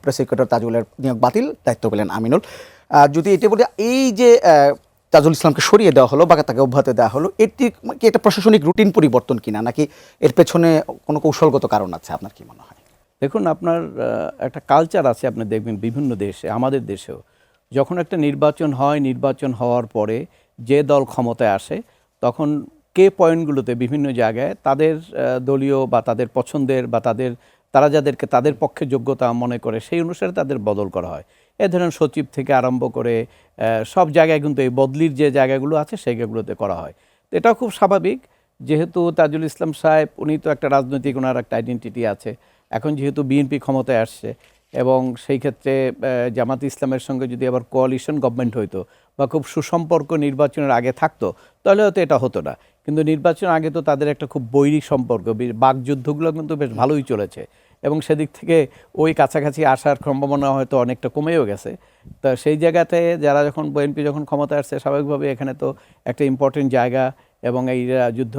Prosecutor তাজুলের নিয়োগ বাতিল, দায়িত্ব পেলেন আমিনুল। যদি এটা বলি, এই যে তাজুল ইসলামকে সরিয়ে দেওয়া হলো বা তাকে অব্যাহতি দেওয়া হলো, এটি কি একটা প্রশাসনিক রুটিন পরিবর্তন কিনা, নাকি এর পেছনে কোনো কৌশলগত কারণ আছে? আপনার কি মনে হয়? দেখুন, আপনার একটা কালচার আছে, আপনি দেখবেন বিভিন্ন দেশে, আমাদের দেশেও যখন একটা নির্বাচন হয়, নির্বাচন হওয়ার পরে যে দল ক্ষমতায় আসে তখন কে পয়েন্টগুলোতে বিভিন্ন জায়গায় তাদের দলীয় বা তাদের পছন্দের বা তারা যাদেরকে তাদের পক্ষে যোগ্যতা মনে করে সেই অনুসারে তাদের বদল করা হয়। এ ধরেন সচিব থেকে আরম্ভ করে সব জায়গায় কিন্তু এই বদলির যে জায়গাগুলো আছে সেইগুলোতে করা হয়। তো এটাও খুব স্বাভাবিক, যেহেতু তাজুল ইসলাম সাহেব উনি তো একটা রাজনৈতিক, ওনার একটা আইডেন্টিটি আছে। এখন যেহেতু বিএনপি ক্ষমতায় আসছে এবং সেই ক্ষেত্রে জামাত ইসলামের সঙ্গে যদি আবার কোয়ালিশন গভর্নমেন্ট হইতো বা খুব সুসম্পর্ক নির্বাচনের আগে থাকতো, তাহলে হয়তো এটা হতো না। কিন্তু নির্বাচনের আগে তো তাদের একটা খুব বৈরী সম্পর্ক, বাকযুদ্ধগুলো কিন্তু বেশ ভালোই চলেছে এবং সেদিক থেকে ওই কাছাকাছি আসার সম্ভাবনা হয়তো অনেকটা কমেও গেছে। তা সেই জায়গাতে যারা যখন বিএনপি যখন ক্ষমতায় আসছে, স্বাভাবিকভাবে এখানে তো একটা ইম্পর্টেন্ট জায়গা এবং এই যুদ্ধ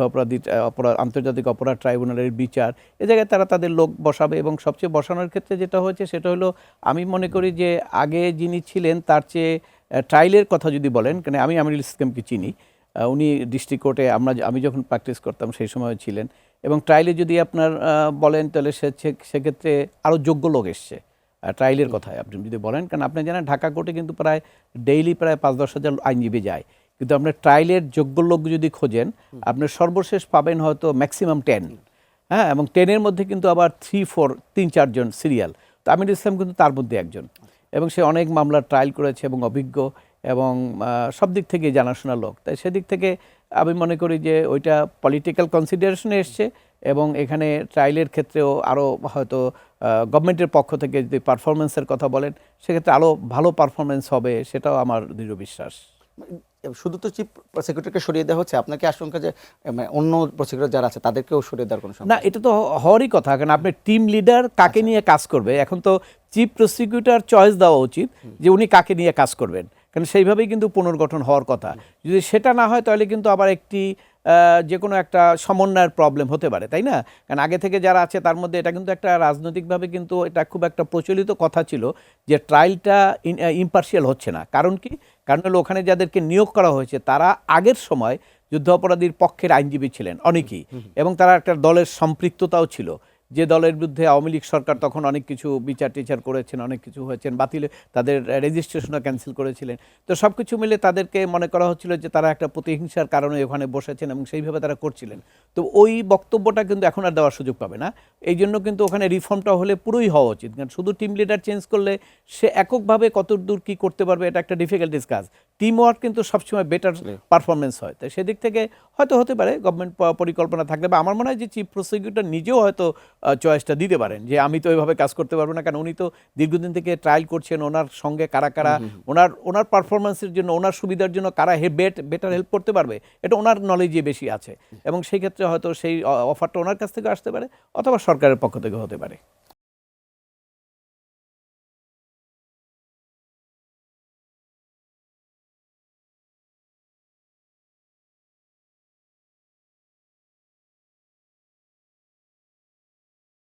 আন্তর্জাতিক অপরাধ ট্রাইব্যুনালের বিচার, এ জায়গায় তারা তাদের লোক বসাবে। এবং সবচেয়ে বসানোর ক্ষেত্রে যেটা হয়েছে সেটা হলো, আমি মনে করি যে আগে যিনি ছিলেন তার চেয়ে ট্রায়ালের কথা যদি বলেন, কারণ আমি আমিনুল ইসলামকে চিনি, উনি ডিস্ট্রিক্ট কোর্টে আমি যখন প্র্যাকটিস করতাম সেই সময় ছিলেন। এবং ট্রায়ালে যদি আপনার বলেন তাহলে সেক্ষেত্রে আরও যোগ্য লোক এসছে ট্রায়ালের কথায় আপনি যদি বলেন। কারণ আপনি জানেন ঢাকা কোর্টে কিন্তু প্রায় ডেইলি প্রায় ৫-১০ হাজার আইনজীবী যায়, কিন্তু আপনার ট্রায়ালের যোগ্য লোক যদি খোঁজেন আপনার সর্বশেষ পাবেন হয়তো ম্যাক্সিমাম 10। হ্যাঁ, এবং 10-এর মধ্যে কিন্তু আবার 3-4 জন সিরিয়াল। তো আমিনুল ইসলাম কিন্তু তার মধ্যে একজন, এবং সে অনেক মামলার ট্রায়াল করেছে এবং অভিজ্ঞ এবং সব দিক থেকে জানাশোনা লোক। তাই সেদিক থেকে আমি মনে করি যে ওইটা পলিটিক্যাল কনসিডারেশনে এসছে এবং এখানে ট্রায়ালের ক্ষেত্রেও আরও হয়তো গভর্নমেন্টের পক্ষ থেকে যদি পারফরমেন্সের কথা বলেন সেক্ষেত্রে আরও ভালো পারফরমেন্স হবে, সেটাও আমার দৃঢ় বিশ্বাস। শুধু তো চিফ প্রসিকিউটরকে সরিয়ে দেওয়া হচ্ছে, আপনাকে আশঙ্কা যে অন্য প্রসিকিউটর যারা আছে তাদেরকেও সরিয়ে দেওয়ার কোনো না, এটা তো হওয়ারই কথা, কারণ আপনি টিম লিডার কাকে নিয়ে কাজ করবে, এখন তো চিফ প্রসিকিউটর চয়েস দেওয়া উচিত যে উনি কাকে নিয়ে কাজ করবেন, কারণ সেইভাবেই কিন্তু পুনর্গঠন হওয়ার কথা। যদি সেটা না হয় তাহলে কিন্তু আবার একটি যে কোনো একটা সমন্বয়ের প্রবলেম হতে পারে, তাই না? কারণ আগে থেকে যারা আছে তার মধ্যে এটা কিন্তু একটা রাজনৈতিকভাবে কিন্তু এটা খুব একটা প্রচলিত কথা ছিল যে ট্রায়ালটা ইম্পার্শিয়াল হচ্ছে না। কারণ কি? কারণ হলো ওখানে যাদেরকে নিয়োগ করা হয়েছে তারা আগের সময় যুদ্ধ অপরাধীর পক্ষের আইনজীবী ছিলেন অনেকেই, এবং তারা একটা দলের সম্পৃক্ততাও ছিল, যে দলের বিরুদ্ধে আওয়ামী লীগ সরকার তখন অনেক কিছু বিচার টিচার করেছেন, অনেক কিছু হয়েছেন, বাতিল তাদের রেজিস্ট্রেশনও ক্যান্সেল করেছিলেন। তো সব কিছু মিলে তাদেরকে মনে করা হচ্ছিল যে তারা একটা প্রতিহিংসার কারণে ওখানে বসেছেন এবং সেইভাবে তারা করছিলেন। তো ওই বক্তব্যটা কিন্তু এখন আর দেওয়ার সুযোগ পাবে না। এই জন্য কিন্তু ওখানে রিফর্মটা হলে পুরোই হওয়া উচিত, কারণ শুধু টিম লিডার চেঞ্জ করলে সে এককভাবে কতদূর কী করতে পারবে এটা একটা ডিফিকাল্টিস কাজ। টিম ওয়ার্ক কিন্তু সবসময় বেটার পারফরমেন্স হয়। তাই সেদিক থেকে হয়তো হতে পারে গভর্নমেন্ট পরিকল্পনা থাকলে, বা আমার মনে হয় যে চিফ প্রসিকিউটর নিজেও হয়তো চয়েসটা দিতে পারেন যে আমি তো এইভাবে কাজ করতে পারবো না, কারণ উনি তো দীর্ঘদিন থেকে ট্রায়াল করছেন, ওনার সঙ্গে কারা ওনার পারফরমেন্সের জন্য, ওনার সুবিধার জন্য কারা বেটার হেল্প করতে পারবে, এটা ওনার নলেজে বেশি আছে। এবং সেই ক্ষেত্রে হয়তো সেই অফারটা ওনার কাছ থেকে আসতে পারে অথবা সরকারের পক্ষ থেকে হতে পারে।